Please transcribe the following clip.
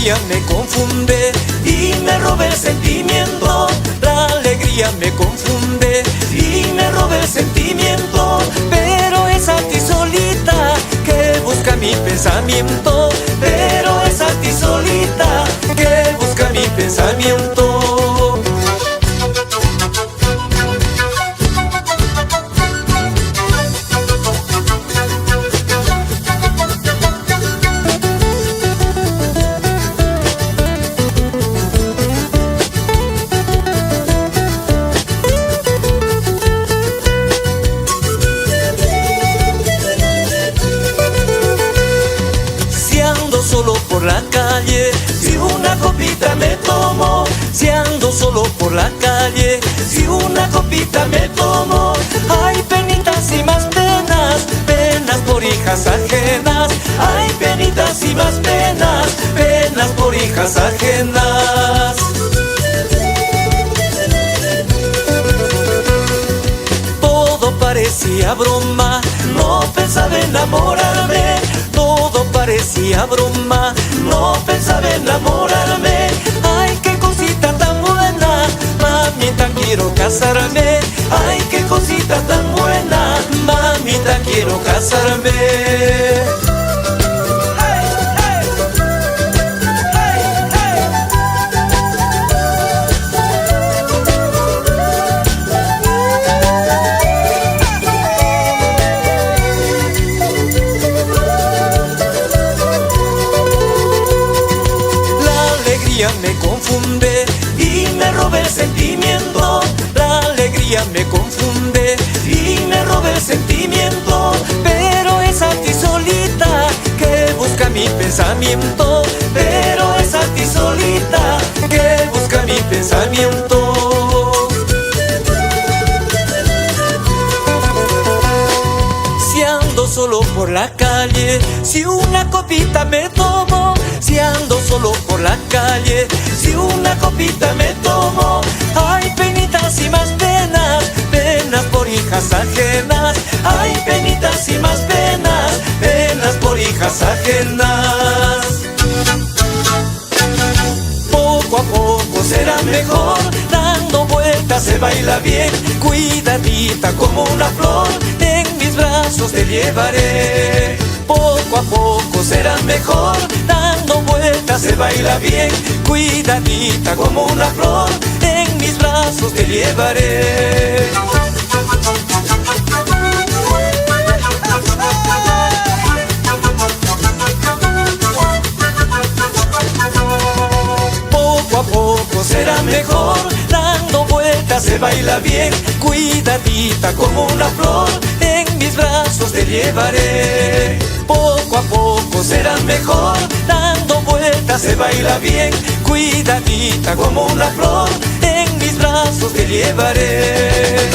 alegría me confunde y me roba el sentimiento. La alegría me confunde y me roba el sentimiento. Pero es a ti solita que busca mi pensamiento. Pero es a ti solita que busca mi pensamiento. Solo por la calle, si una copita me tomo. Si ando solo por la calle, si una copita me tomo. Hay penitas y más penas, penas por hijas ajenas. Hay penitas y más penas, penas por hijas ajenas. Todo parecía broma, no pensaba enamorarme. Todo parecía broma, no pensaba enamorarme. Ay, qué cosita tan buena, mamita, quiero casarme. Ay, qué cosita tan buena, mamita, quiero casarme. Me confunde y me roba el sentimiento. La alegría me confunde y me roba el sentimiento. Pero es a ti solita que busca mi pensamiento. Pero es a ti solita que busca mi pensamiento. Si ando solo por la calle, si una copita me tomo. Si ando solo por la calle, si una copita me tomo. Hay penitas y más penas, penas por hijas ajenas. Hay penitas y más penas, penas por hijas ajenas. Poco a poco será mejor, dando vueltas se baila bien. Cuidadita como una flor, en mis brazos te llevaré. Poco a poco será mejor, dando vueltas se baila bien. Cuidadita como una flor, en mis brazos te llevaré. Poco a poco será mejor, dando vueltas se baila bien. Cuidadita como una flor, en mis brazos te llevaré. Poco a poco será mejor, dando vueltas se baila bien. Cuidadita como una flor, en mis brazos te llevaré.